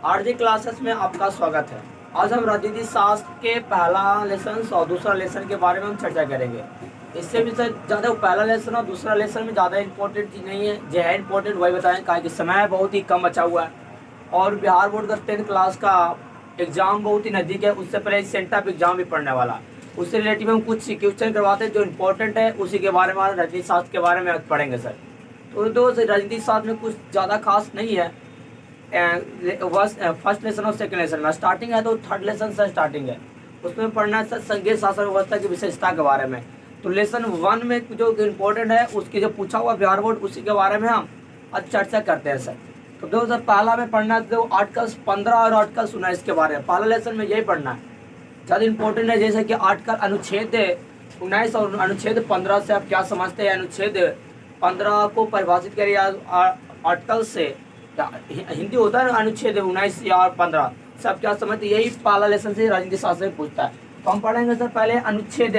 RG classes में आपका स्वागत है। आज हम राजनीति शास्त्र के पहला लेसन और दूसरा लेसन के बारे में हम चर्चा करेंगे। इससे भी ज़्यादा पहला लेसन और दूसरा लेसन में ज़्यादा इंपॉर्टेंट चीज़ नहीं है, जो है इंपॉर्टेंट वही बताएं, कहा कि समय बहुत ही कम बचा हुआ है और बिहार बोर्ड का 10th क्लास का एग्ज़ाम बहुत ही नज़दीक है। उससे पहले सेंट ऑफ एग्ज़ाम भी पढ़ने वाला, उससे रिलेटिव हम कुछ क्वेश्चन करवाते हैं जो इंपॉर्टेंट है, उसी के बारे में राजनीति शास्त्र के बारे में पढ़ेंगे सर। तो दोस्त राजनीति शास्त्र में कुछ ज़्यादा खास नहीं है। फर्स्ट लेसन और सेकंड लेसन में स्टार्टिंग है, तो थर्ड लेसन से स्टार्टिंग है, उसमें पढ़ना है संघीय शासन व्यवस्था की विशेषता के बारे में। तो लेसन 1 में जो इम्पोर्टेंट है उसकी जो पूछा हुआ बिहार बोर्ड, उसी के बारे में हम आज चर्चा करते हैं सर। तो दोस्तों पहला में पढ़ना है तो आर्टिकल 15 और आर्टिकल 19 के बारे में, पहला लेसन में यही पढ़ना है, ज़्यादा इंपॉर्टेंट है। जैसे कि आर्टिकल अनुच्छेद 19 और अनुच्छेद 15 से आप क्या समझते हैं। अनुच्छेद 15 को परिभाषित करिए आर्टिकल से, हिंदी होता है अनुच्छेद 19 या 15, सब क्या समझते, यही पहला लेसन से राजनीति शास्त्र में पूछता है। तो हम पढ़ेंगे सर पहले अनुच्छेद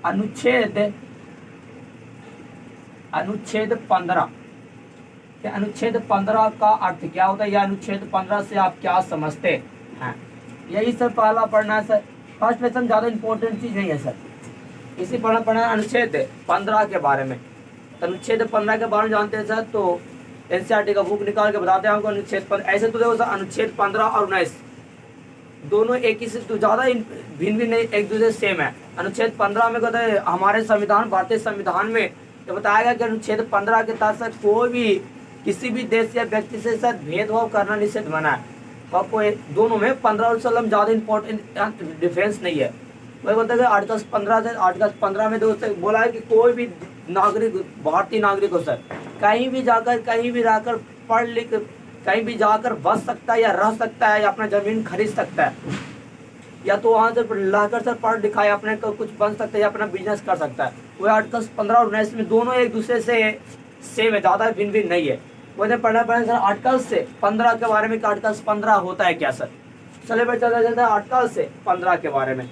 अनुच्छेद अनुच्छेद 15। अनुच्छेद 15 का अर्थ क्या होता है या अनुच्छेद 15 से आप क्या समझते हैं, यही सर पहला पढ़ना है सर। फर्स्ट लेसन ज़्यादा इंपॉर्टेंट चीज़ नहीं है सर, इसी पढ़ना अनुच्छेद 15 के बारे में। अनुच्छेद 15 के बारे में जानते हैं सर, तो एनसीईआरटी का बुक निकाल के बताते हैं आपको। अनुच्छेद 15 ऐसे तो देखो सर, अनुच्छेद 15 और 19 दोनों एक ही से तो ज़्यादा भिन्न भी नहीं, एक दूसरे सेम है। अनुच्छेद 15 में कहते हैं हमारे संविधान, भारतीय संविधान में ये बताया गया कि अनुच्छेद 15 के तहत सर कोई भी किसी भी देश या व्यक्ति से सर भेदभाव करना निषेध मना है। तो आपको दोनों में 15 और 16 ज़्यादा इंपॉर्टेंट डिफरेंस नहीं है। वही बोलते हैं आर्टिकल 15 से आर्टिकल 15 में दोस्तों बोला है कि कोई भी नागरिक, भारतीय नागरिक हो सर, कहीं भी जाकर कहीं भी रहकर पढ़ लिख कहीं भी जाकर बस सकता है या रह सकता है या अपना ज़मीन खरीद सकता है, या तो वहाँ से लाकर सर पढ़ लिखाए अपने को कुछ बन सकता है या अपना बिजनेस कर सकता है। वो आर्टिकल 15 और 19 में दोनों एक दूसरे से सेम है, ज़्यादा भिन्न भिन्न नहीं है। वैसे पढ़ना पड़ेगा सर आर्टिकल से 15 के बारे में कि आर्टिकल 15 होता है क्या सर। चले भाई चलता चलता है आर्टिकल से 15 के बारे में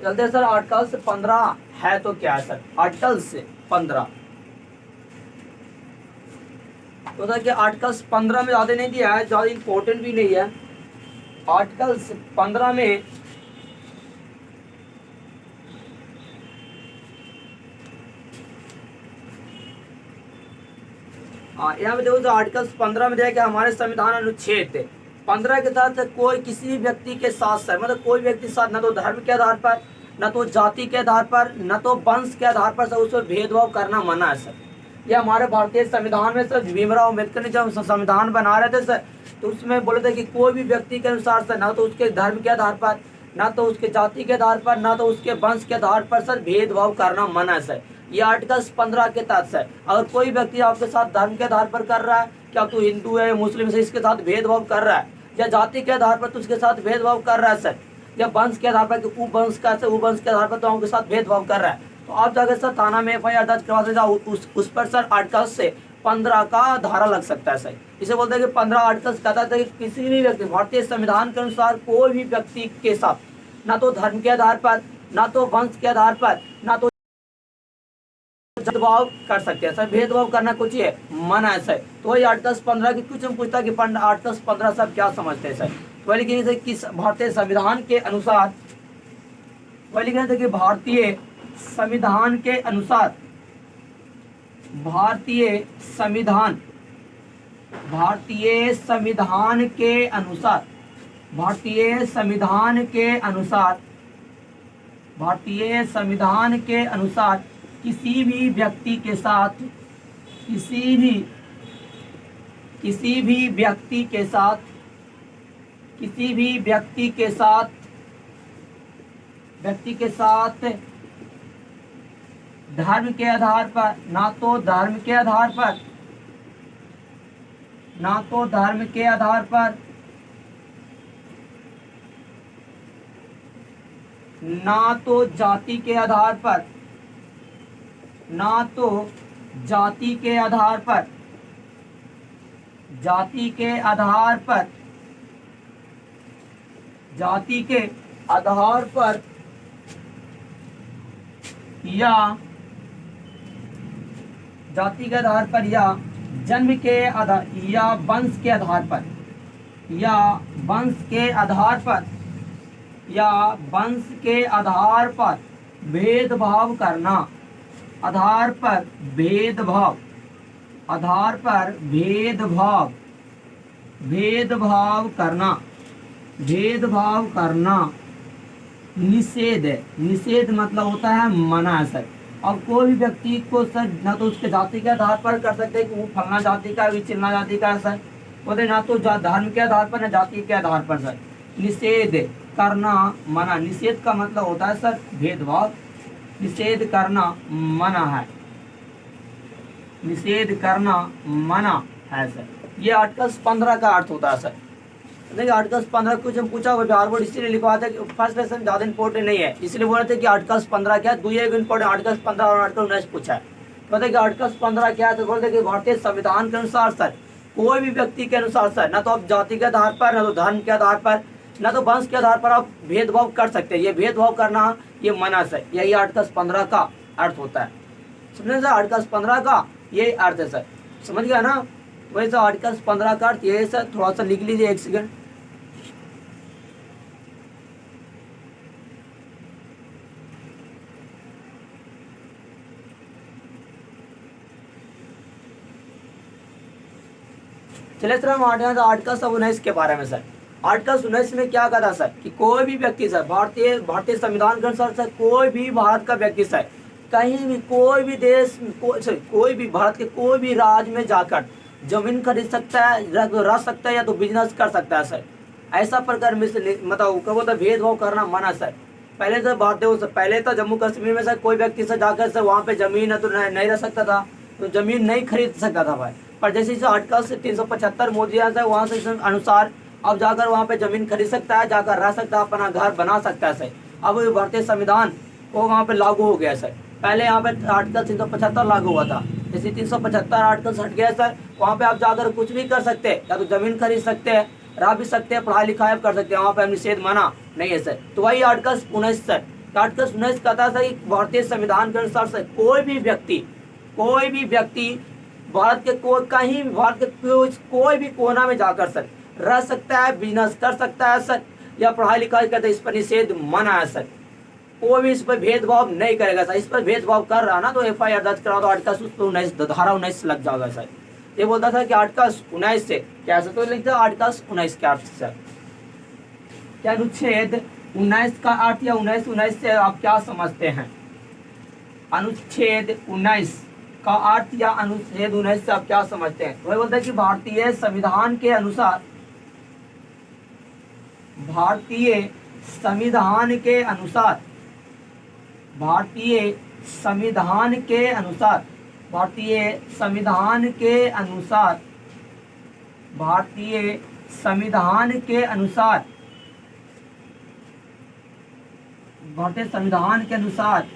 चलते सर। आर्टिकल से 15 है तो क्या है सर, आर्टिकल से 15 तो सर कि आर्टिकल 15 में ज़्यादा नहीं दिया है, ज़्यादा इंपॉर्टेंट भी नहीं है। आर्टिकल 15 में यहाँ पे देखो तो आर्टिकल 15 में दिया कि हमारे संविधान अनुच्छेद 15 के तहत कोई किसी भी व्यक्ति के साथ सर, मतलब कोई व्यक्ति के साथ न तो धर्म के आधार पर, न तो जाति के आधार पर, न तो वंश के आधार पर सर उसमें भेदभाव करना मना है सर। ये हमारे भारतीय संविधान में सर भीमराव अम्बेडकर ने जब संविधान बना रहे थे सर, तो उसमें बोले थे कि कोई भी व्यक्ति के अनुसार सर, न तो उसके धर्म के आधार पर, न तो उसके जाति के आधार पर, न तो उसके वंश के आधार पर सर भेदभाव करना मना है सर। ये आर्टिकल 15 के तहत सर, अगर कोई व्यक्ति आपके साथ धर्म के आधार पर कर रहा है कि आप तो हिंदू है मुस्लिम से, इसके साथ भेदभाव कर रहा है, या जाति के आधार पर तो उसके साथ भेदभाव कर रहा है सर, या वंश के आधार पर कि वो वंश का है, वो वंश के आधार पर तो उनके साथ भेदभाव कर रहा है, तो आप जाकर सर थाना में FIR दर्ज करवा सकते, उस पर सर आर्टिकल से 15 का धारा लग सकता है सर। इसे बोलते हैं कि 15 आर्टिकल कहता है कि किसी भी व्यक्ति भारतीय संविधान के अनुसार कोई भी व्यक्ति के साथ न तो धर्म के आधार पर, न तो वंश के आधार पर, न तो भेदभाव कर सकते हैं सर, भेदभाव करना कुछ है मना है सर। तो वही आर्टिकल 15 की कुछ हम पूछता है कि आर्टिकल 15 सब क्या समझते हैं सर। वही लिखेंगे सर कि भारतीय संविधान के अनुसार, वही लिखेंगे सर कि भारतीय संविधान के अनुसार, भारतीय संविधान भारतीय संविधान के अनुसार भारतीय संविधान के अनुसार भारतीय संविधान के अनुसार किसी भी व्यक्ति के साथ, किसी भी व्यक्ति के साथ, किसी भी व्यक्ति के साथ धर्म के आधार पर, ना तो धर्म के आधार पर, ना तो धर्म के आधार पर, ना तो जाति के आधार पर, ना तो जाति के आधार पर, जाति के आधार पर, जाति के आधार पर या जाति के आधार पर या जन्म के आधार या वंश के आधार पर, या वंश के आधार पर, या वंश के आधार पर भेदभाव करना, आधार पर भेदभाव, आधार पर भेदभाव, भेदभाव करना, भेदभाव करना निषेध है। निषेध मतलब होता है मना है सर। अब कोई भी व्यक्ति को सर ना तो उसके जाति के आधार पर कर सकते हैं कि वो फलना जाति का है, चिल्ला जाति का है सर, बोलते ना तो धर्म के आधार पर ना जाति के आधार पर सर। निषेध करना मना, निषेध का मतलब होता है सर भेदभाव, निषेध करना मना है, निषेध करना मना है सर। ये आर्टिकल 15 का अर्थ होता है सर। देखिए आर्टिकल 15 कुछ हम पूछा हुआ बिहार बोर्ड इसीलिए लिखवा था कि फर्स्ट लेसन ज़्यादा इंपॉर्टेंट नहीं है, इसलिए बोल रहे थे कि आर्टिकल 15 क्या है, दो एक इंपॉर्टेंट आर्टिकल 15 और आर्टिकल 19 पूछा है। पता है कि आर्टिकल 15 क्या है, तो बोलते कि भारतीय संविधान के अनुसार सर कोई भी व्यक्ति के अनुसार सर ना तो आप जाति के आधार पर, ना तो धर्म के आधार पर, ना तो वंश के आधार पर आप भेदभाव कर सकते हैं। ये भेदभाव करना ये मना सर, यही आर्टिकल 15 का अर्थ होता है। समझे सर, आर्टिकल 15 का ये अर्थ है सर, समझ गया ना। वही सर आर्टिकल 15 का अर्थ ये सर, थोड़ा सा लिख लीजिए एक सेकेंड। चलिए सर हम आर्टिकल 19 के बारे में सर। आर्टिकल 19 में क्या कहा था सर कि कोई भी व्यक्ति सर भारतीय संविधान के अनुसार सर कोई भी भारत का व्यक्ति सर कहीं भी कोई भी देश कोई भी भारत के कोई भी राज्य में जाकर जमीन खरीद सकता है, रह सकता है या तो बिजनेस कर सकता है सर। ऐसा प्रकार में मतलब क्या बोलता भेदभाव करना मना सर। पहले तो पहले तो जम्मू कश्मीर में सर कोई व्यक्ति सर जाकर सर वहाँ पे जमीन है तो नहीं रह सकता था, तो जमीन नहीं खरीद सकता था भाई। पर जैसे इस आर्टिकल से 375 मोदी है वहाँ से अनुसार अब जाकर वहाँ पे जमीन खरीद सकता है, जाकर रह सकता है, अपना घर बना सकता है सर। अब भारतीय संविधान वो वहाँ पे लागू हो गया सर। पहले यहाँ पे आर्टिकल 375 लागू हुआ था, जैसे 375 आर्टिकल हट गया सर, वहाँ पे आप जाकर कुछ भी कर सकते हैं, या तो जमीन खरीद सकते हैं, रह भी सकते हैं, पढ़ाई लिखाई कर सकते हैं, वहाँ पे निषेध माना नहीं है सर। तो वही आर्टिकल 19 सर, आर्टिकल 19 कहता था कि भारतीय संविधान के अनुसार सर कोई भी व्यक्ति भारत के कहीं भारत के कोई भी कोना में जाकर सर रह सकता है, बिजनेस कर सकता है सर, या पढ़ाई लिखाई करते इस पर निषेध मना है सर। कोई भी इस पर भेदभाव नहीं करेगा सर। इस पर भेदभाव कर रहा ना तो FIR दर्ज करा तो आर्टिकल 19 धारा 19 लग जाएगा सर। ये बोलता था कि आर्टिकल 19 से क्या सर, तो लिखता आर्टिकल 19 के अर्थ सर क्या अनुच्छेद 19 का अर्थ या 19 से आप क्या समझते हैं। अनुच्छेद 19 का अर्थ या अनुच्छेद 19 से आप क्या समझते हैं। वही बोलता है कि भारतीय संविधान के अनुसार, भारतीय संविधान के अनुसार, भारतीय संविधान के अनुसार, भारतीय संविधान के अनुसार, भारतीय संविधान के अनुसार, भारतीय संविधान के अनुसार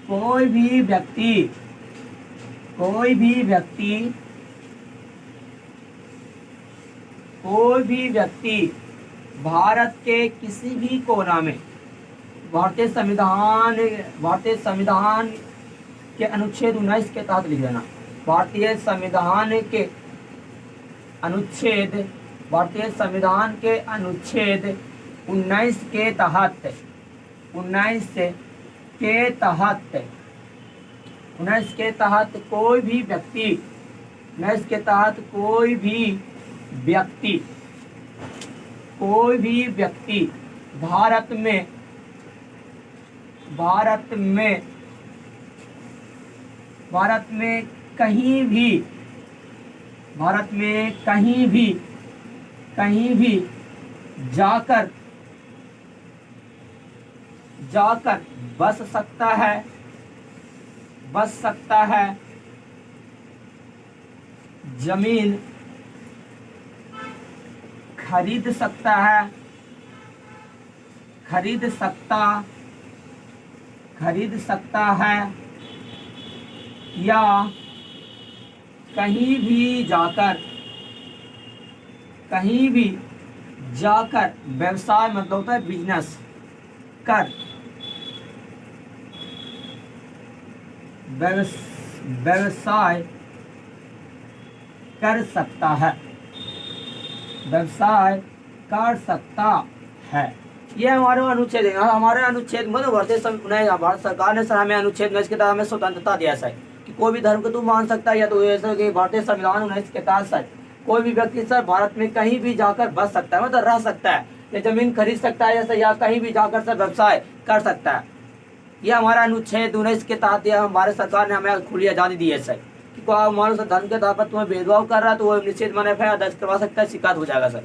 कोई भी व्यक्ति भारत के किसी भी कोना में भारतीय संविधान के अनुच्छेद 19 के तहत लिख देना। भारतीय संविधान के अनुच्छेद 19 के तहत 19 के तहत कोई भी व्यक्ति भारत में कहीं भी जाकर बस सकता है, जमीन खरीद सकता है या कहीं भी जाकर व्यवसाय मतलब होता है बिजनेस कर कर सकता है, व्यवसाय कर सकता है। ये हमारे अनुच्छेद है। हमारे अनुच्छेद मतलब भारत सरकार ने सर हमें अनुच्छेद 19 के तहत हमें स्वतंत्रता दिया सर कि कोई भी धर्म को तू मान सकता है, या तो ऐसा कि भारतीय संविधान 19 के तहत सर कोई भी व्यक्ति सर भारत में कहीं भी जाकर बस सकता है, मतलब रह सकता है, या जमीन खरीद सकता है, या कहीं भी जाकर सर व्यवसाय कर सकता है। ये हमारा अनुच्छेद 19 के तहत हमारे सरकार ने हमें खुली आज़ादी दी है सर कि हमारे धर्म के आधार पर तुम्हें भेदभाव कर रहा है तो वो निश्चित माने एफआईआर दर्ज करवा सकता है, शिकायत हो जाएगा सर।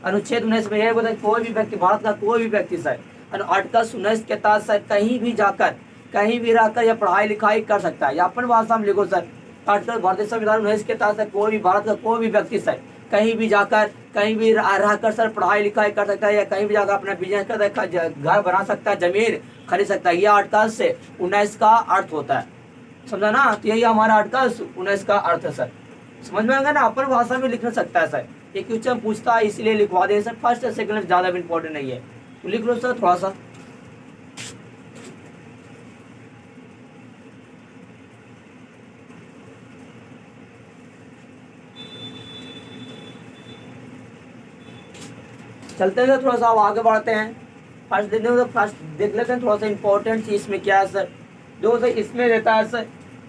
अनुच्छेद 19 में यह बोलता है कोई भी व्यक्ति, भारत का कोई भी व्यक्ति सर आर्टिकल 19 के तहत सर कहीं भी जाकर कहीं भी रहकर या पढ़ाई लिखाई कर सकता है, या अपन भाषा में लिखो सर आर्टिकल भारतीय संविधान 19 के तहत सर कोई भी भारत का कोई भी व्यक्ति सर कहीं भी जाकर कहीं भी रहकर सर पढ़ाई लिखाई कर सकता है, या कहीं भी जाकर अपना बिजनेस कर सकता है, घर बना सकता है, जमीन खरीद सकता है। यह आर्टिकल से 19 का अर्थ होता है, समझा ना। तो यही हमारा आर्टिकल 19 का अर्थ है सर, समझ में आएगा ना। अपन भाषा में लिख सकता है सर, ये क्वेश्चन पूछता है इसलिए लिखवा दे सर, फर्स्ट या सेकंड ज़्यादा भी इंपॉर्टेंट नहीं है, तो लिख लो सर थोड़ा सा। चलते हैं थोड़ा सा आगे बढ़ते हैं। फर्स्ट देख लेते हैं थोड़ा सा इंपॉर्टेंट चीज इसमें क्या है सर। जो सर इसमें रहता है सर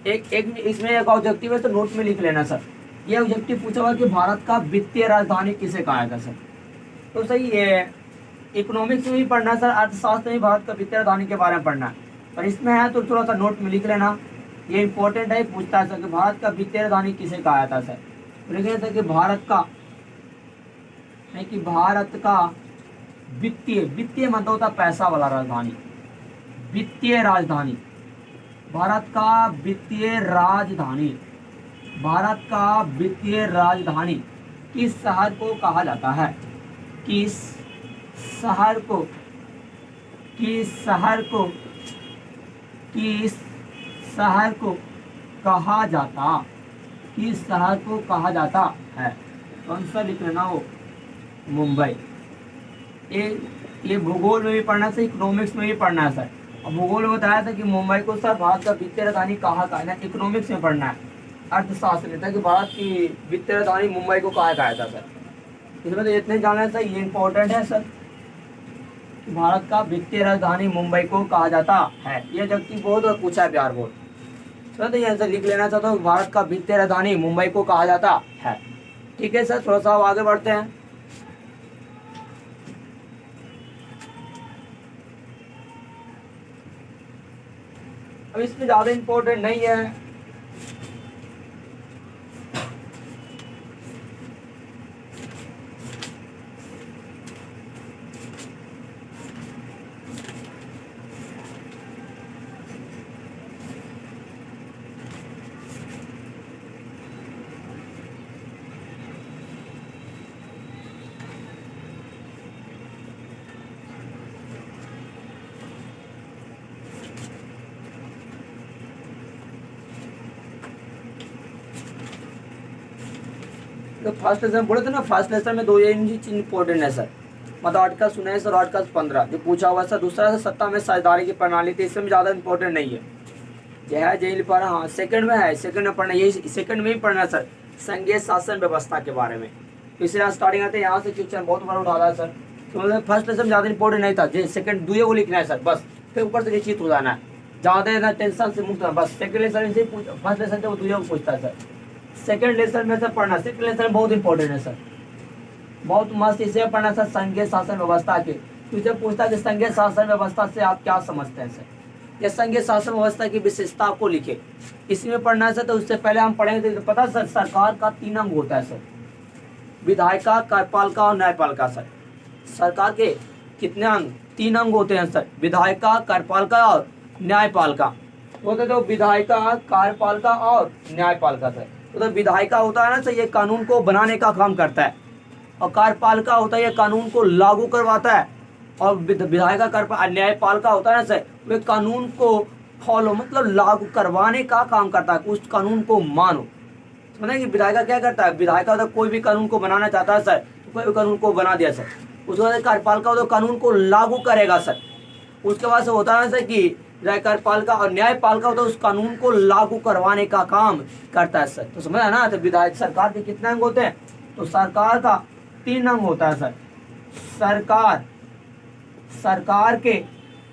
एक इसमें एक ऑब्जेक्टिव है तो नोट में लिख लेना सर। ये ऑब्जेक्टिव पूछा हुआ कि भारत का वित्तीय राजधानी किसे कहा जाता है सर। तो सही है, इकोनॉमिक्स में भी पढ़ना सर, अर्थशास्त्र में भारत का वित्तीय राजधानी के बारे में पढ़ना है, पर इसमें है तो थोड़ा सा नोट में लिख लेना। ये इंपॉर्टेंट है, पूछता है सर कि भारत का वित्तीय राजधानी किसे कहा जाता है सर। तो लिख लेते हैं कि भारत का वित्तीय मतलब होता पैसा वाला राजधानी, वित्तीय राजधानी, भारत का वित्तीय राजधानी किस शहर को कहा जाता है, किस शहर को कहा जाता है। कौन सा लिख लेना हो, मुंबई। ये भूगोल में भी पढ़ना है, इकोनॉमिक्स में भी पढ़ना है सर। अब भूगोल में बताया था कि मुंबई को सर भारत का वित्तीय राजधानी कहा है, इकोनॉमिक्स में पढ़ना है, अर्थशास्त्र में था कि भारत की वित्तीय राजधानी मुंबई को कहा था सर। इसमें तो इतने जाना है सर, ये इंपॉर्टेंट है सर कि भारत का वित्तीय राजधानी मुंबई को कहा जाता है। ये जबकि बहुत पूछा है बिहार बोर्ड सर, तो ये आंसर लिख लेना चाहता हूँ, भारत का वित्तीय राजधानी मुंबई को कहा जाता है। ठीक है सर, थोड़ा सा आगे बढ़ते हैं। अब इसमें ज़्यादा इम्पोर्टेंट नहीं है। तो फर्स्ट लेसन बोले थे ना, फर्स्ट लेसन में दो ये चीज इंपॉर्टेंट है सर, मतलब आर्टिकल 19 और आर्टिकल 15 जो पूछा हुआ सर। दूसरा है सत्ता में साझेदारी की प्रणाली, तो इसमें ज़्यादा इंपॉर्टेंट नहीं है। जय है जेल पर, हाँ सेकंड में है, सेकंड में पढ़ना, यही सेकंड में ही पढ़ना सर, संघीय शासन व्यवस्था के बारे में। तो इसलिए स्टार्टिंग आते हैं यहाँ से, क्वेश्चन बहुत बार उठा रहा है सर। तो मतलब फर्स्ट लेसन ज़्यादा इंपॉर्टेंट नहीं था, जो सेकंड दुए को लिखना है सर बस, फिर ऊपर से निश्चित हो जाना है, ज़्यादा ना टेंशन से मुक्त बस। सेकंड लेसन से फर्स्ट लेसन से वो दुए को पूछता है सर, सेकंड लेसन में से पढ़ना। सेकंड लेसन बहुत इंपॉर्टेंट है सर, बहुत मस्त इसे पढ़ना सर, संघीय शासन व्यवस्था के। तुझे पूछता है कि संघीय शासन व्यवस्था से आप क्या समझते हैं सर, या संघीय शासन व्यवस्था की विशेषता को लिखे, इसमें पढ़ना है सर। तो उससे पहले हम पढ़ेंगे तो पता सर, सरकार का 3 अंग होता है सर, विधायिका, कार्यपालिका और न्यायपालिका सर। सरकार के कितने अंग, 3 अंग होते हैं सर, विधायिका, कार्यपालिका और न्यायपालिका। होते तो विधायिका, कार्यपालिका और न्यायपालिका सर। तो विधायिका होता है ना सर, ये कानून को बनाने का काम करता है, और कार्यपालिका होता है ये कानून को लागू करवाता है, और विधायिका न्यायपालिका होता है ना सर, वे कानून को फॉलो मतलब लागू करवाने का काम करता है, उस कानून को मानो। समझे कि विधायिका क्या करता है, विधायिका होता है कोई भी कानून को बनाना चाहता है सर, तो कोई भी कानून को बना दिया सर। उसके बाद कार्यपालिका होता है कानून को लागू करेगा सर। उसके बाद से होता है सर कि कार्यपालिका और न्यायपालिका होता है उस कानून को लागू करवाने का काम करता है सर। तो समझा ना। तो विधायक सरकार के कितने अंग होते हैं? तो सरकार का 3 अंग होता है सर। सरकार के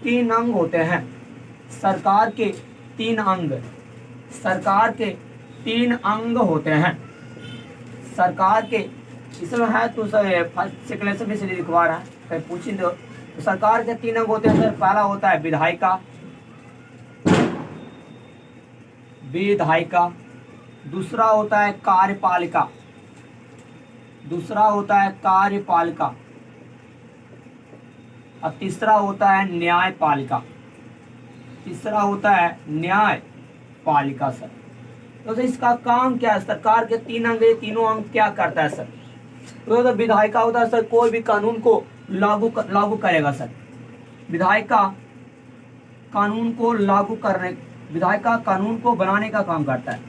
3 अंग होते हैं। सरकार के 3 अंग होते हैं। सरकार के इसमें है तो सर फर्स्ट सेकंड लेसन में से लिखवा रहा है, कहीं पूछी दो। तो सरकार के 3 अंग होते हैं सर। पहला होता है विधायिका, दूसरा होता है कार्यपालिका, और तीसरा होता है न्यायपालिका सर। तो इसका काम क्या है? सरकार के 3 अंग, ये तीनों अंग क्या करता है सर? तो विधायिका होता है सर, कोई भी कानून को लागू करेगा सर। विधायिका कानून को बनाने का काम करता है।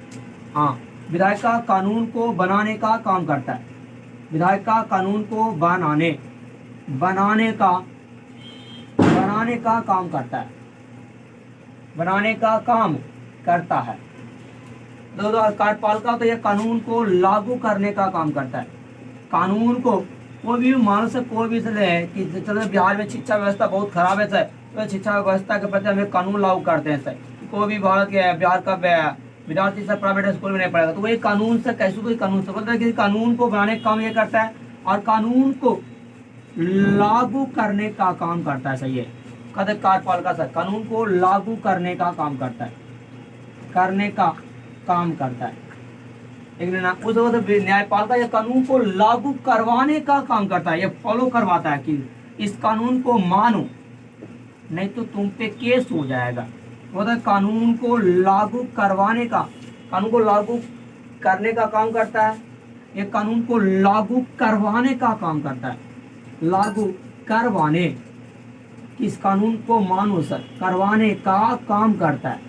हाँ, विधायिका कानून को बनाने का काम करता है। विधायिका कानून को बनाने का काम करता है। तो कार्यपालिका तो यह कानून को लागू करने का काम करता है। कानून को कोई भी मानस कोई भी है कि चलो बिहार में शिक्षा व्यवस्था बहुत खराब है सर, तो शिक्षा व्यवस्था के प्रति हमें कानून लागू करते हैं सर। कोई भी बिहार का विद्यार्थी सर प्राइवेट स्कूल में नहीं पढ़ेगा, तो वही कानून से कैसे कोई कानून से बोलता है कि कानून को बनाने का काम ये करता है और कानून को लागू करने का काम करता है सर। ये कहते कार्यपालिका सर कानून को लागू करने का काम करता है। लेकिन उस न्यायपालिका या कानून को लागू करवाने का काम करता है। ये फॉलो करवाता है कि इस कानून को मानो, नहीं तो तुम पे केस हो जाएगा। मतलब कानून को लागू करने का काम करता है। ये कानून को लागू करवाने का काम करता है। लागू करवाने, इस कानून को मानो सर, करवाने का काम करता है।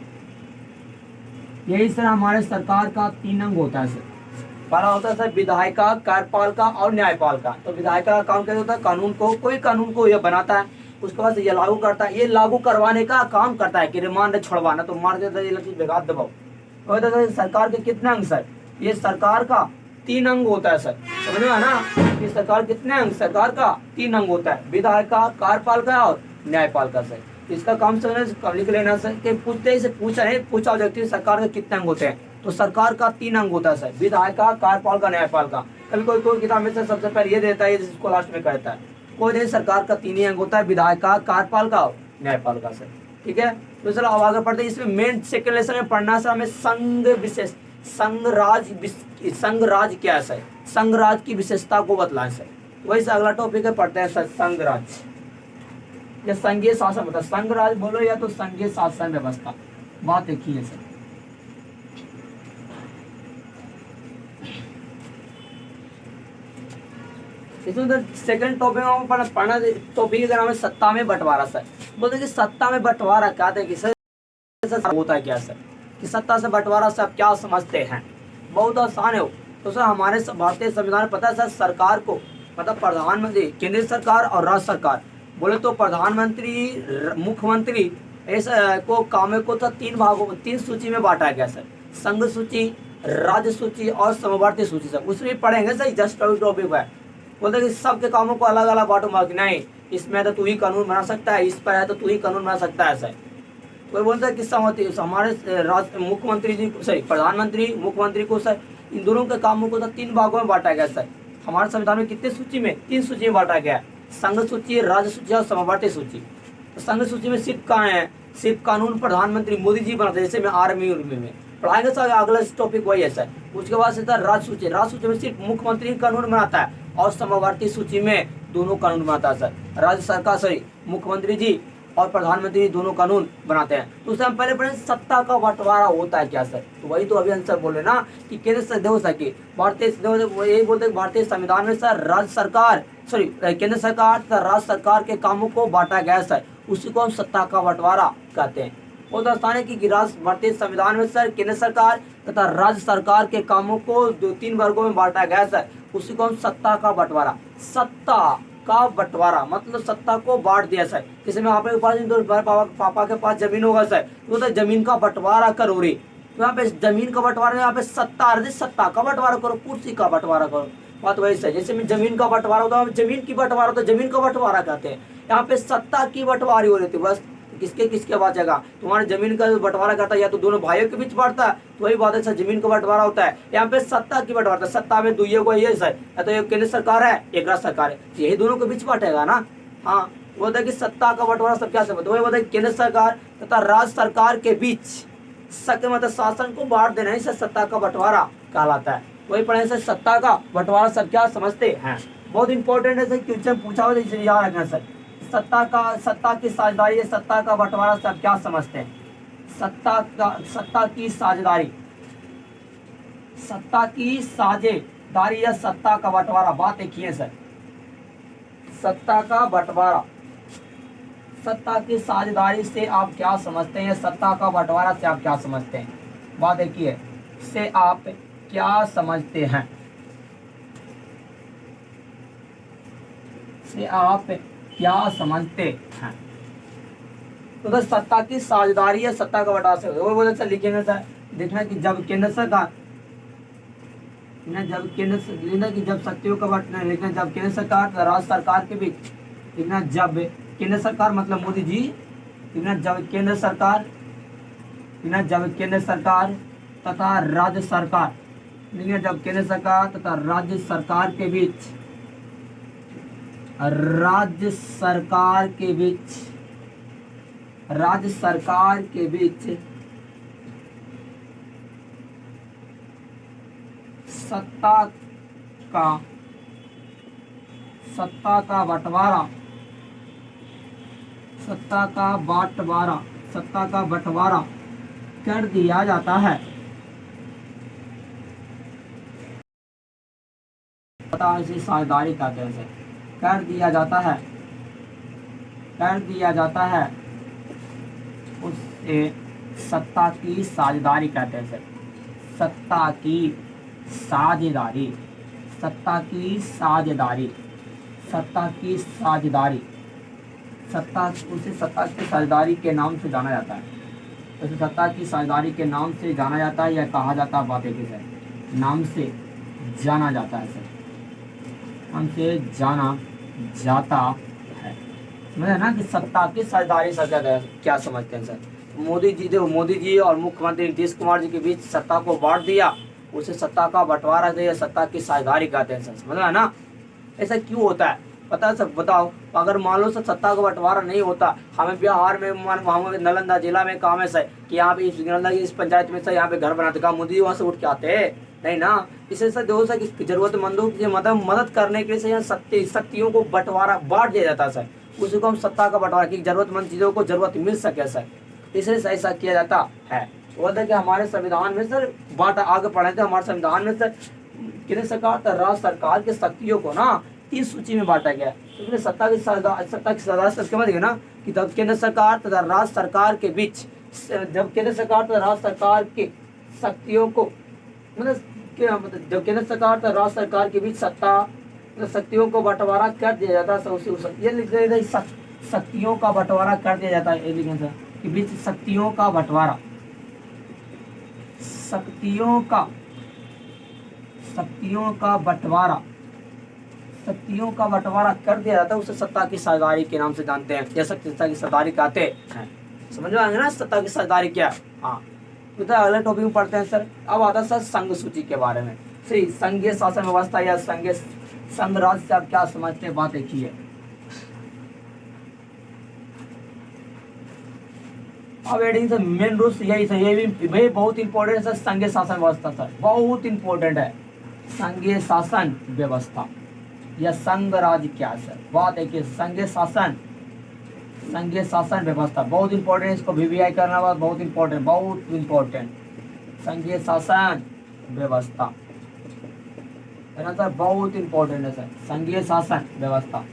यही सर हमारे सरकार का 3 अंग होता है सर। पहला होता है सर विधायिका, कार्यपालिका और न्यायपालिका। तो विधायिका का काम क्या होता है? कोई कानून को यह बनाता है, उसके बाद ये लागू करता है। ये लागू करवाने का काम करता है कि रिमांड छुड़वाना, तो मार देता है बेगात दबाओ। तो सरकार के कितने अंग सर? ये सरकार का 3 अंग होता है सर। समझ में आया ना? ये सरकार कितने अंग? सरकार का 3 अंग होता है। विधायिका, कार्यपालिका और न्यायपालिका सर। इसका काम समझ लिख लेना सर कि पूछा व्यक्ति सरकार के कितने अंग होते हैं। तो सरकार का 3 अंग होता है सर। विधायिका, कार्यपालिका, न्यायपालिका। कभी कोई किताब में से सबसे पहले ये देता है, जिसको लास्ट में कहता है। कोई नहीं, सरकार का 3 ही अंग होता है, विधायिका, कार्यपालिका और न्यायपालिका सर। ठीक है, तो चलो अब आगे बढ़ते हैं। इसमें मेन सेकंड लेसन में पढ़ना सर हमें संघ राज क्या है सर? संघ राज की विशेषता को बतलाएं सर। वही से अगला टॉपिक है, पढ़ते हैं सर संघ राज या संघीय शासन होता है। संघ राज बोलो या तो संघीय शासन व्यवस्था, बात एक ही है सर। इसमें सेकंड टॉपिक में पढ़ना टॉपिक का नाम है सत्ता में बंटवारा सर। बोलते कि सत्ता में बंटवारा क्या है कि सर होता है क्या सर? कि सत्ता से बंटवारा से आप क्या समझते हैं? बहुत आसान है। तो सर हमारे भारतीय संविधान में पता है सर, सरकार को मतलब प्रधानमंत्री, केंद्रीय सरकार और राज्य सरकार। बोले तो प्रधानमंत्री, मुख्यमंत्री ऐसा को कामों को तो 3 भागों में 3 सूची में बांटा गया सर। संघ सूची, राज्य सूची और समवर्ती सूची सर। उसमें पढ़ेंगे सर, जस्ट टॉपिक है। बोलते कि सबके कामों को अलग अलग बांटूंगा कि नहीं, इसमें तो तू ही कानून बना सकता है, इस पर है तो तू ही कानून बना सकता है सर। कोई बोलता है किस्सा होती है हमारे मुख्यमंत्री जी, सॉरी प्रधानमंत्री, मुख्यमंत्री को सर इन दोनों के कामों को तो 3 भागों में बांटा गया सर। हमारे संविधान में कितने सूची में? 3 सूची में बांटा गया, संघ सूची, राज्य सूची और समवर्ती सूची। तो संघ सूची में सिर्फ कानून प्रधानमंत्री मोदी जी बनाते हैं, जैसे मैं आर्मी में पढ़ाएंगे सर। अगला टॉपिक वही है सर। उसके बाद से सर राज्य सूची में सिर्फ मुख्यमंत्री कानून बनाता है और समवर्ती सूची में दोनों कानून बनाता है सर। राज्य सरकार, सॉरी मुख्यमंत्री जी और प्रधानमंत्री दोनों कानून बनाते हैं। तो उससे हम पहले पढ़े सत्ता का बंटवारा होता है क्या सर? तो वही तो अभी आंसर बोले ना कि केंद्र यही बोलते हैं भारतीय संविधान में सर राज्य सरकार, सॉरी केंद्र सरकार तथा राज्य सरकार के कामों को बांटा गया सर। उसी को हम सत्ता का बंटवारा कहते हैं। बहुत आसान है कि भारतीय संविधान में सर केंद्र सरकार तथा राज्य सरकार के कामों को 2-3 वर्गों में बांटा गया सर। उसी को हम सत्ता का बंटवारा, सत्ता का बंटवारा, मतलब सत्ता को बांट दिया सर। किसी में आपके पास तो पापा के पास जमीन होगा सर, तो जमीन का बंटवारा करो रे। तो यहाँ पे जमीन का बंटवारा, यहाँ पे सत्ता का बंटवारा करो, कुर्सी का बंटवारा करो। बात वही सर, जैसे में जमीन का बंटवारा होता है, जमीन की बंटवारा तो जमीन का बंटवारा कहते हैं। यहाँ पे सत्ता की बंटवारी हो रही थी, बस किसके किसके बचेगा। तुम्हारे जमीन का बंटवारा करता है या तो दोनों भाइयों के बीच बांटता है, तो वही बात है सर, जमीन का बंटवारा होता है। यहाँ पे सत्ता की बंटवारा, सत्ता में दुइये को ये सर, या तो एक केंद्र सरकार है एक राज्य सरकार है, यही दोनों के बीच बांटेगा ना। हाँ, वो होता है कि सत्ता का बंटवारा सब क्या समझते, वही होता है केंद्र सरकार तथा राज्य सरकार के बीच मतलब शासन को बांट देना ही सत्ता का बंटवारा कहलाता है। वही पढ़े सर, सत्ता का बंटवारा सब क्या समझते हैं। बहुत इंपॉर्टेंट है सर, क्वेश्चन पूछा हुआ इसे याद रखना सर। सत्ता की साझेदारी है, सत्ता का बंटवारा सब क्या समझते हैं। सत्ता की साझेदारी, सत्ता की साझेदारी या सत्ता का बंटवारा, बात एक ही है सर। सत्ता का बंटवारा, सत्ता की साझेदारी से आप क्या समझते हैं, सत्ता का बंटवारा से आप क्या समझते हैं, बात एक ही है। से आप क्या समझते हैं, से आप क्या समझते हैं। तो सत्ता की साझेदारी या सत्ता का बंटवारा से वो बोले सर, लिखेंगे सर, देखना कि जब केंद्र सरकार जब शक्तियों का बंटना, लिखना जब केंद्र सरकार राज्य सरकार के बीच, लिखना जब केंद्र सरकार मतलब मोदी जी, लिखना जब केंद्र सरकार, लिखना जब केंद्र सरकार तथा राज्य सरकार, लिखना जब केंद्र सरकार तथा राज्य सरकार के बीच, राज्य सरकार के बीच, राज्य सरकार के बीच सत्ता का बंटवारा, सत्ता का बंटवारा कर दिया जाता है। सत्ता इसे साझेदारी कहते हैं, कर दिया जाता है, उससे सत्ता की साझेदारी कहते हैं सर। सत्ता की साझेदारी, सत्ता की साझेदारी, सत्ता की साझेदारी, उसे सत्ता की साझेदारी के नाम से जाना जाता है। उसे सत्ता की साझेदारी के नाम से जाना जाता है या कहा जाता है, बात एक ही सर, नाम से जाना जाता है सर, नाम से जाना जाता है। समझे ना कि सत्ता की साझेदारी सब क्या समझते हैं सर। मोदी जी और मुख्यमंत्री नीतीश कुमार जी के बीच सत्ता को बांट दिया, उसे सत्ता का बंटवारा दे या सत्ता की साझेदारी कहते हैं सर। समझा ना, ऐसा क्यों होता है पता है सर, बताओ। अगर मान लो सर सत्ता का बंटवारा नहीं होता, हमें बिहार में वहाँ नालंदा जिला में काम है सर कि यहाँ पे नालंदा की इस पंचायत में सर यहाँ पे घर बनाते, कहा मोदी जी वहाँ से उठ के आते नहीं ना। इसे सर देखो सर कि जरूरतमंदों की मदद करने के लिए यहाँ शक्तियों को बंटवारा बांट दिया जाता है सर, उसी को हम सत्ता का बंटवारा, कि जरूरतमंद चीज़ों को जरूरत मिल सके सर, इसलिए ऐसा किया जाता है। वो था कि हमारे संविधान में सर बांटा, आगे पढ़े थे, हमारे संविधान में सर केंद्र सरकार तथा राज्य सरकार के शक्तियों को ना 3 सूची में बांटा गया। तो सत्ता की साझेदारी समझ गए ना कि जब केंद्र सरकार तथा राज्य सरकार के बीच, जब केंद्र सरकार तथा राज्य सरकार के शक्तियों को मतलब जब केंद्र सरकार तथा राज्य सरकार के बीच शक्तियों को बंटवारा कर दिया जाता है, ये लिख रहे शक्तियों का बंटवारा कर दिया जाता है, के बीच शक्तियों का बंटवारा, शक्तियों का बंटवारा कर दिया जाता है, उसे सत्ता की साझेदारी के नाम से जानते हैं, जैसा सत्ता की साझेदारी कहते हैं। समझ में आएंगे ना सत्ता की साझेदारी क्या। हाँ, तो अगले टॉपिक में पढ़ते हैं सर। अब आता है सर संघ सूची के बारे में। सही, संघीय शासन व्यवस्था या संघ राज्य से आप क्या समझते हैं, बात एक ही है। अब एडिंग से मेन रूल्स यही सर, ये भी बहुत इंपॉर्टेंट है सर। संघीय शासन व्यवस्था सर बहुत इंपॉर्टेंट है। संघीय शासन व्यवस्था या संघ राज्य क्या है सर, बात एक ही। संघीय शासन व्यवस्था बहुत इंपॉर्टेंट है, इसको VVI करना बहुत इंपॉर्टेंट। संघीय शासन व्यवस्था है ना सर, बहुत इंपॉर्टेंट है सर संघीय शासन व्यवस्था।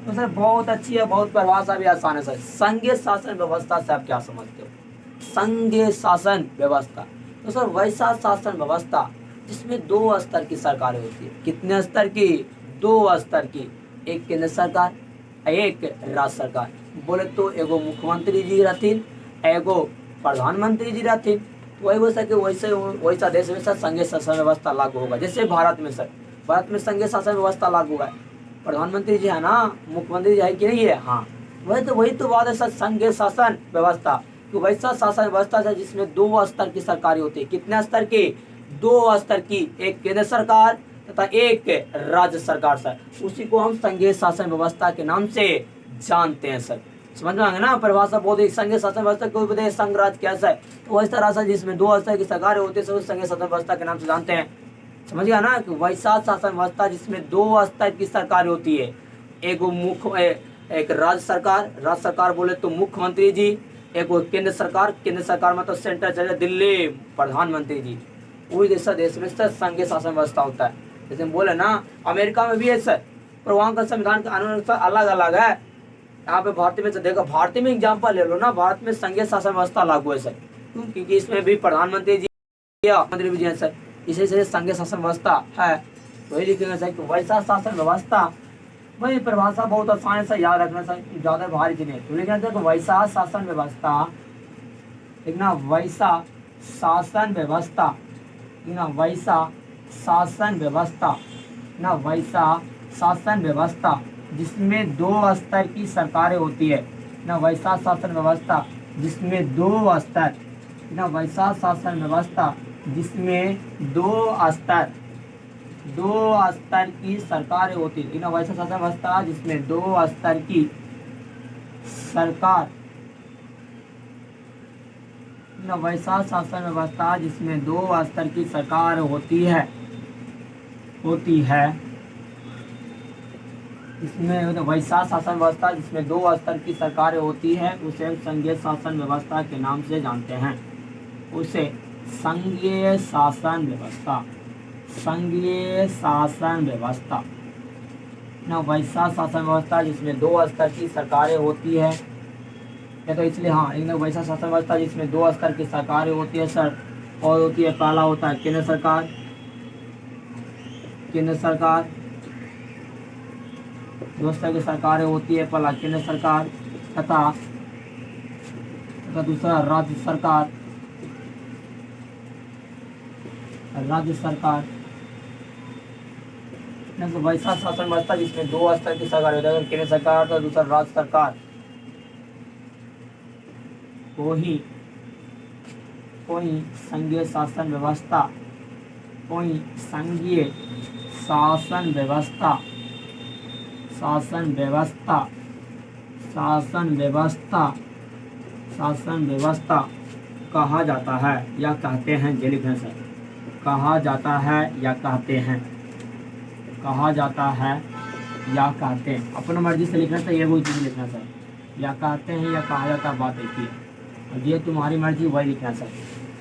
तो सर बहुत अच्छी है, बहुत परिभाषा भी आसान है सर। संघीय शासन व्यवस्था से आप क्या समझते हो। संघीय शासन व्यवस्था तो सर वैसा शासन व्यवस्था जिसमें 2 स्तर की सरकारें होती है। कितने स्तर की, 2 स्तर की। एक केंद्र सरकार, एक राज्य सरकार। बोले तो एगो मुख्यमंत्री जी रहथिन, एगो प्रधानमंत्री जी रहथिन। वही हो सके वैसे वैसा देश में सर संघीय शासन व्यवस्था लागू होगा। जैसे भारत में सर, भारत में संघीय शासन व्यवस्था लागू है, प्रधानमंत्री जी है ना, मुख्यमंत्री जी है कि नहीं है, हाँ। वही तो बात है सर, संघीय शासन व्यवस्था। तो वैसा शासन व्यवस्था है जिसमें 2 स्तर की सरकारी होती है। कितने स्तर की? 2 स्तर की, एक केंद्र सरकार तथा एक राज्य सरकार सर। उसी को हम संघीय शासन व्यवस्था के नाम से जानते हैं सर। समझ में आएंगे ना परिभाषा? बहुत एक संघीय शासन व्यवस्था को बोलते संघ राज्य कैसा है, तो वैसा राष्ट्र जिसमें 2 स्तर की सरकार होती है सर, संघीय शासन व्यवस्था के नाम से जानते हैं। समझ गया ना कि वैसा शासन व्यवस्था जिसमें 2 स्तर की सरकार होती है। एक राज्य सरकार, राज्य सरकार बोले तो मुख्यमंत्री जी, एक केंद्र सरकार, केंद्र सरकार मतलब सेंटर चले दिल्ली, प्रधानमंत्री जी। वही जैसा देश में सर संघीय शासन व्यवस्था होता है। जैसे बोले ना अमेरिका में भी है सर, पर वहाँ का संविधान का अनुसार अलग अलग है। यहाँ पे भारतीय में तो देखो, भारतीय में एग्जाम्पल ले लो ना, भारत में संघीय शासन व्यवस्था लागू है सर। क्यों? क्योंकि इसमें भी प्रधानमंत्री जी या मंत्री भी हैं सर, इसी से संघीय शासन व्यवस्था है। वही लिखेंगे सर कि वैसा शासन व्यवस्था। वही परिभाषा बहुत आसान से याद रखना सर, ज्यादा भारी चीज नहीं। तो लिखना चाहिए कि वैसा शासन व्यवस्था, लिखना वैसा शासन व्यवस्था, लिखना वैसा शासन व्यवस्था, ना वैसा शासन व्यवस्था जिसमें 2 स्तर की सरकारें होती है। ना वैसा शासन व्यवस्था जिसमें 2 स्तर, ना वैसा शासन व्यवस्था जिसमें 2 स्तर की सरकारें होती है। ना वैसा शासन व्यवस्था जिसमें 2 स्तर की सरकार, ना वैसा शासन व्यवस्था जिसमें 2 स्तर की सरकार होती है इसमें वैसा शासन व्यवस्था जिसमें 2 स्तर की सरकारें होती है उसे संघीय शासन व्यवस्था के नाम से जानते हैं। उसे संघीय शासन व्यवस्था, संघीय शासन व्यवस्था। ना वैसा शासन व्यवस्था जिसमें 2 स्तर की सरकारें होती है, या तो इसलिए हाँ, एक वैसा शासन व्यवस्था जिसमें 2 स्तर की सरकारें होती है सर। और होती है, पहला होता है केंद्र सरकार, केंद्र सरकार, 2 स्तर की सरकारें होती है, पहला केंद्र सरकार तथा दूसरा राज्य सरकार, राज्य सरकार। तो वैसा शासन व्यवस्था जिसमें 2 स्तर की सरकार होती है, केंद्र सरकार तो दूसरा राज्य सरकार को ही संघीय शासन व्यवस्था, कोई संघीय शासन व्यवस्था, शासन व्यवस्था, शासन व्यवस्था, शासन व्यवस्था कहा जाता है या कहते हैं। ये लिखना सर, कहा जाता है या कहते हैं, कहा जाता है या कहते हैं। अपना मर्जी से लिखना सर, ये वही चीज़ लिखना सर, या कहते हैं या कहा जाता है, बात एक ही है। और ये तुम्हारी मर्जी, वही लिखना सर,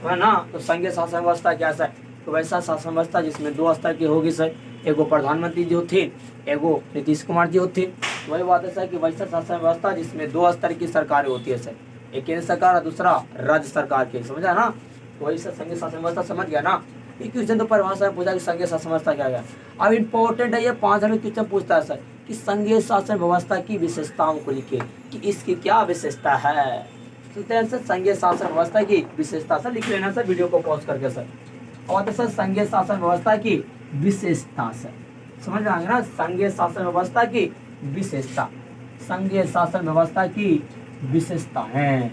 है ना। तो संघीय शासन व्यवस्था क्या सर? तो वैसा शासन व्यवस्था जिसमें 2 स्तर की होगी सर, एगो प्रधानमंत्री जी होती, एगो नीतीश कुमार जी होती। वही बात है सर कि वैसा शासन व्यवस्था जिसमें 2 स्तर की सरकारें होती है सर, एक केंद्र सरकार और दूसरा राज्य सरकार की। समझा ना? तो वही सर संघीय शासन व्यवस्था। समझ गया ना? ये क्वेश्चन तो परिभाषा में पूछा कि संघीय शासन व्यवस्था क्या है। अब इम्पोर्टेंट है, ये 5 में क्वेश्चन पूछता है सर कि संघीय शासन व्यवस्था की विशेषताओं को लिखिए कि इसकी क्या विशेषता है। तो सर संघीय शासन व्यवस्था की विशेषता सर लिख लेना सर, वीडियो को पॉज करके सर। और सर संघीय शासन व्यवस्था की विशेषता सर, समझ में आएगा ना? संघीय शासन व्यवस्था की विशेषता, संघीय शासन व्यवस्था की विशेषता है।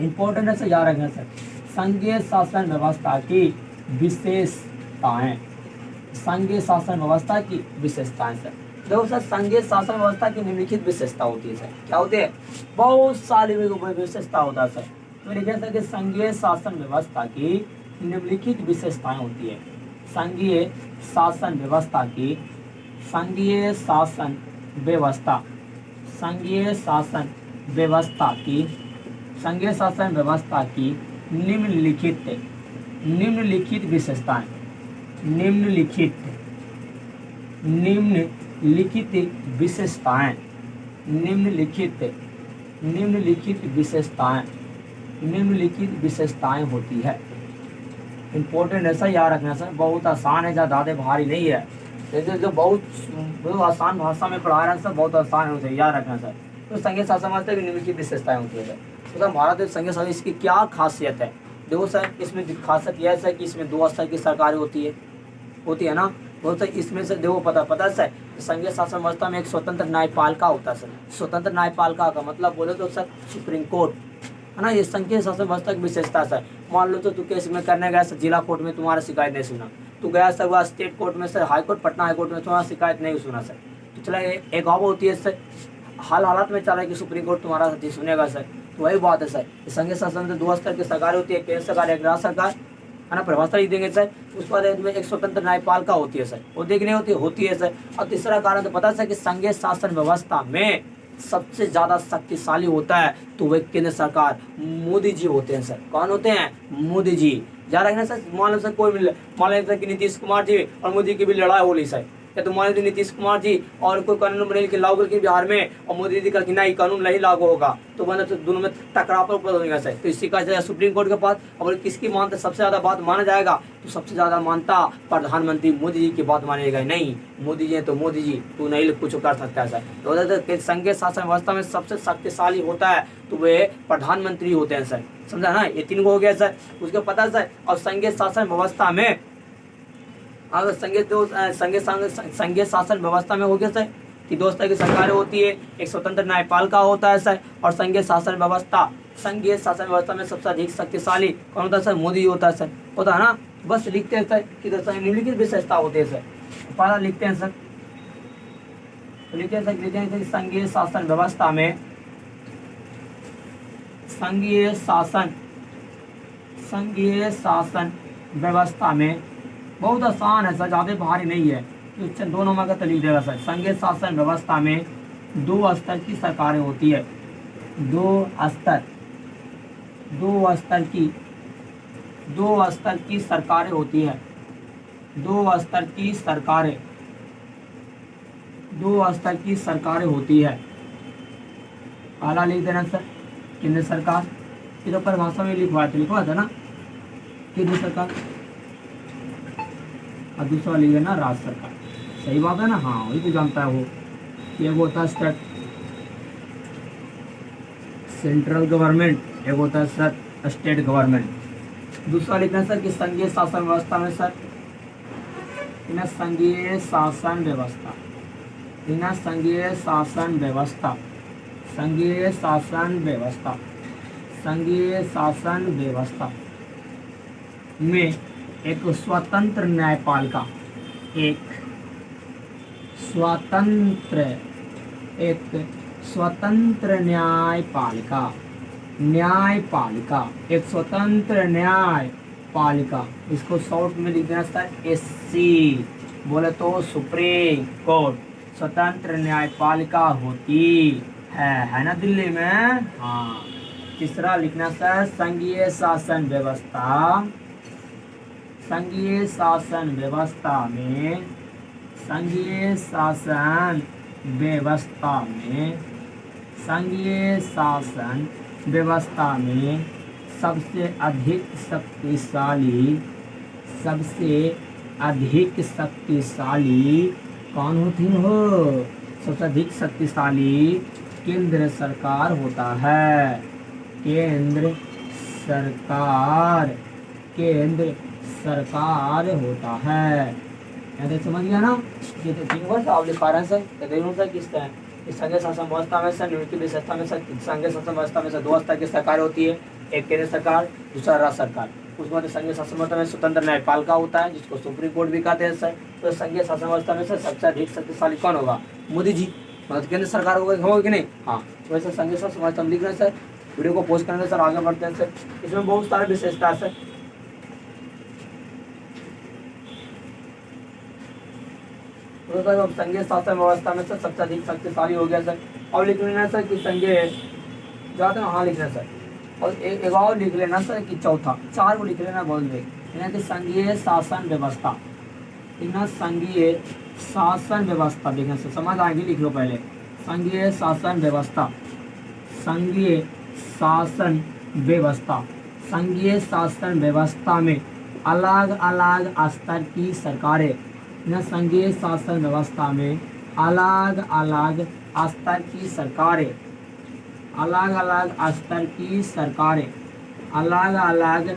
इंपॉर्टेंट है सर, याद रखना सर। संघीय शासन व्यवस्था की विशेषताएं, संघीय शासन व्यवस्था की विशेषताएं सर। देखो सर, संघीय शासन व्यवस्था की निम्नलिखित विशेषता होती है सर। क्या होती है? बहुत सारी विशेषता होता है सर। तो लिखिए सर कि संघीय शासन व्यवस्था की निम्नलिखित विशेषताएं होती है। संघीय शासन व्यवस्था की, संघीय शासन व्यवस्था, संघीय शासन व्यवस्था की, संघीय शासन व्यवस्था की निम्नलिखित विशेषताएं, निम्नलिखित विशेषताएं, निम्नलिखित विशेषताएं होती है। इंपॉर्टेंट ऐसा याद रखना सर, बहुत आसान है, ज़्यादा भारी नहीं है। जैसे जो बहुत आसान भाषा में पढ़ा रहे हैं सर, बहुत आसान होते हैं, याद रखना सर। तो संघीय शासन व्यवस्था की निम्नलिखित विशेषताएं होती है सर। तो सर भारत में संघीय शासन इसकी क्या खासियत है? देखो सर, इसमें खासियत यह है कि इसमें 2 स्तर की सरकारें होती है ना। तो सर इसमें से देखो पता है सर, संघीय शासन व्यवस्था में एक स्वतंत्र न्यायपालिका होता है सर। स्वतंत्र न्यायपालिका का मतलब बोले तो सर सुप्रीम कोर्ट है ना। ये संघीय शासन व्यवस्था की विशेषता सर। मान लो तो तू केस में करने गया सर, जिला कोर्ट में तुम्हारा शिकायत नहीं सुना, तू गया सर वहाँ स्टेट कोर्ट में sir, high court Patna high court में तुम्हारा शिकायत नहीं सुना सर। तो चला एक और होती है सर, हालात में चला कि सुप्रीम कोर्ट तुम्हारा सुनेगा सर। तो वही बात है सर, संघीय शासन में 2 स्तर की सरकार होती है, केंद्र सरकार, एक राज्य सरकार है ना। प्रभाषा लिख देंगे सर। उस पर एक स्वतंत्र न्यायपालिका होती है सर, वो देखने होती है सर। और तीसरा कारण तो पता है सर कि संघीय शासन व्यवस्था में सबसे ज्यादा शक्तिशाली होता है तो वह केंद्र सरकार, मोदी जी होते हैं सर। कौन होते हैं? मोदी जी। याद रखना सर, मान लो सर मान लो कि नीतीश कुमार जी और मोदी की भी लड़ाई हो रही सर, या तो मान लो नीतीश कुमार जी और कोई कानून बने के लागू करके बिहार में, और मोदी जी का कि नहीं कानून नहीं लागू होगा, तो मतलब तो दोनों में टकराव पर ऊपर होगा सर। तो इसी का जाएगा सुप्रीम कोर्ट के पास। और किसकी मानता सबसे ज्यादा बात माना जाएगा, तो सबसे ज्यादा मानता प्रधानमंत्री मोदी जी की बात मानी जाएगी। नहीं मोदी जी है तो मोदी जी, तू नहीं कुछ कर सकता है सर। तो संघीय शासन व्यवस्था में सबसे शक्तिशाली होता है तो वे प्रधानमंत्री होते हैं सर, समझा ना। ये 3 को हो गया सर, उसको पता है सर। और संघीय शासन व्यवस्था में अगर संघीय शासन व्यवस्था में हो गया सर कि 2 स्तर की सरकारें होती है, एक स्वतंत्र न्यायपालिका होता है सर, और संघीय शासन व्यवस्था में सबसे अधिक शक्तिशाली कौन होता है सर? मोदी होता है सर, होता है ना। बस लिखते हैं सर कि निम्नलिखित विशेषता होती है सर। पहला लिखते हैं सर, संघीय शासन व्यवस्था में बहुत आसान है सर, ज़्यादा भारी नहीं है। तो 2 नंबर का तो लिख देगा सर। संघीय शासन व्यवस्था में 2 स्तर की सरकारें होती है। 2 स्तर की सरकारें होती है। 2 स्तर की सरकारें होती है। पहला लिख देना सर केंद्र सरकार, फिर ऊपर भाषा में लिखवा था ना केंद्र सरकार, और दूसरा लिख देना राज्य सरकार। सही बात है ना। हाँ वही तो जानता है वो। एक होता है स्टेट सेंट्रल गवर्नमेंट, एक होता है सर स्टेट गवर्नमेंट। दूसरा लिखना सर कि संघीय शासन व्यवस्था में सर संघीय शासन व्यवस्था में एक स्वतंत्र न्यायपालिका, एक स्वतंत्र न्यायपालिका, इसको शॉर्ट में लिख देना सर SC, बोले तो सुप्रीम कोर्ट। स्वतंत्र न्यायपालिका होती है ना दिल्ली में। हाँ तीसरा लिखना सर संघीय शासन व्यवस्था में सबसे अधिक शक्तिशाली कौन होती हो? सबसे अधिक शक्तिशाली केंद्र सरकार होता है। केंद्र सरकार होता है। समझ गया ना। ये तो 3 वर्ष आप लिखा रहे हैं सर। किस तरह संघीय शासन व्यवस्था में सर निम्नलिखित विशेषता में सर संघीय शासन व्यवस्था में सर 2 स्तर की सरकार होती है, एक केंद्र सरकार, दूसरा राज्य सरकार। उसके बाद संघीय शासन व्यवस्था में स्वतंत्र न्यायपालिका होता है जिसको सुप्रीम कोर्ट भी कहते हैं सर। तो संघीय शासन व्यवस्था में सर सबसे अधिक शक्तिशाली कौन होगा? मोदी जी, मतलब केंद्र सरकार होगा कि नहीं। हाँ वैसे संघीय शासन व्यवस्था लिख रहे हैं सर। वीडियो को पोस्ट करने सर आगे बढ़ते हैं सर। इसमें बहुत सारे विशेषता है सर। तो संघीय शासन व्यवस्था में सर सबसे अधिक शक्तिशाली हो गया सर। और लिख लेना सर कि संघीय जाते हैं, हाँ लिखना सर। और एक और लिख लेना सर कि चौथा, 4 को लिख लेना बोल दे कि संघीय शासन व्यवस्था, संघीय शासन व्यवस्था देखना सर, समझ आगे लिख लो पहले। संघीय शासन व्यवस्था, संघीय शासन व्यवस्था में अलग अलग स्तर की सरकारें न संघीय शासन व्यवस्था में अलग अलग स्तर की सरकारें, अलग अलग स्तर की सरकारें, अलग अलग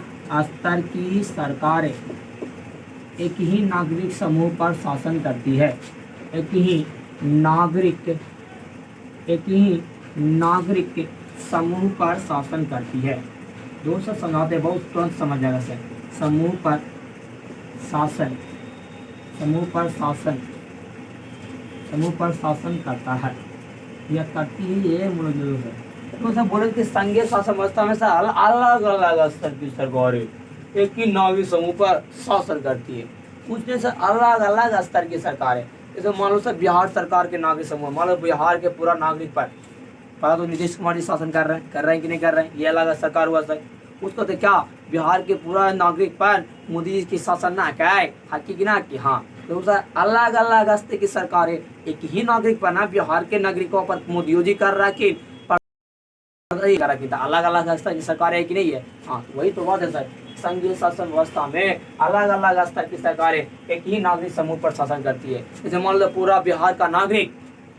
स्तर की सरकारें एक ही नागरिक समूह पर शासन करती है। एक ही नागरिक समूह पर शासन करती है। दोस्तों समझाते बहुत तुरंत समझ जाएगा सर। समूह पर शासन, समूह पर शासन, समूह पर शासन करता है, यह करती ही ये मौजूद है। तो सब बोले कि संघीय शासन व्यवस्था में से अलग अलग स्तर की सरकारें एक ही नागरिक समूह पर शासन करती है। उसमें से अलग अलग स्तर की सरकारें, जैसे मान लो सर बिहार सरकार के नागरिक समूह, मान लो बिहार के पूरा नागरिक पर पहला तो नीतीश कुमार जी शासन कर रहे हैं कि नहीं कर रहे हैं, ये अलग सरकार हुआ सर। उसको तो क्या बिहार के पूरा नागरिक पर मोदी जी की शासन ना क्या है, हकी ना कि हाँ, तो सर अलग अलग स्तर की सरकारें एक ही नागरिक पर ना, बिहार के नागरिकों पर मोदी जी कर रहा कि अलग अलग स्तर की सरकार है कि नहीं है। हाँ तो वही तो बात है सर, संघीय शासन व्यवस्था में अलग अलग स्तर की सरकारें एक ही नागरिक समूह पर शासन करती है। जैसे मान लो पूरा बिहार का नागरिक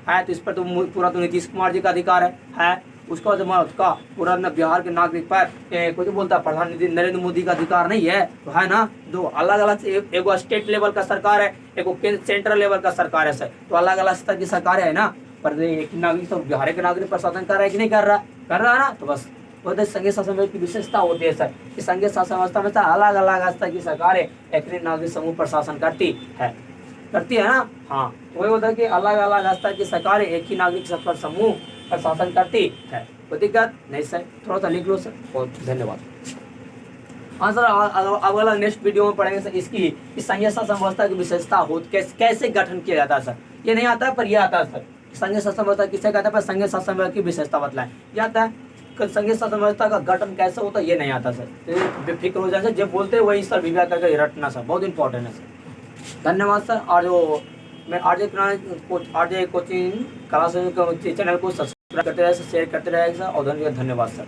है तो इस पर तो पूरा तो नीतीश कुमार जी का अधिकार है। उसका उसका पूरा बिहार के नागरिक पर कुछ बोलता है प्रधानमंत्री नरेंद्र मोदी का अधिकार नहीं है, तो है ना। दो अलग अलग, एक स्टेट लेवल का सरकार है, एक सेंट्रल लेवल का सरकार है सर। तो अलग अलग स्तर की सरकार है ना, पर एक नागरिक तो बिहार के नागरिक पर शासन कर रहा है कि नहीं कर रहा है ना। तो बस वो संघीय शासन व्यवस्था की विशेषता होती है सर, कि संघीय शासन व्यवस्था में अलग अलग स्तर की सरकारें एक ही नागरिक समूह पर शासन करती है ना। हाँ वही होता है कि अलग अलग स्तर की सरकारें एक ही नागरिक पर समूह पर शासन करती है। कोई दिक्कत नहीं सर, थोड़ा सा लिख लो सर। बहुत धन्यवाद। हाँ सर, अब अगला नेक्स्ट वीडियो में पढ़ेंगे सर इसकी संघीय शासन व्यवस्था की विशेषता हो कैसे गठन किया जाता है सर। ये नहीं आता है पर यह आता है सर, संघीय शासन व्यवस्था किसे कहता है, पर संघीय शासन व्यवस्था की विशेषता बतलाएं, ये आता है। संघीय शासन व्यवस्था का गठन कैसे होता है ये नहीं आता सर, बेफिक्र हो जाए, जब बोलते हैं वही सर विवाह करके रटना सर, बहुत इंपॉर्टेंट है सर। धन्यवाद सर। और जो मैं आरजे कोचिंग क्लास चैनल को सब्सक्राइब करते रहे, शेयर करते रहेगा सर, और धन्यवाद सर।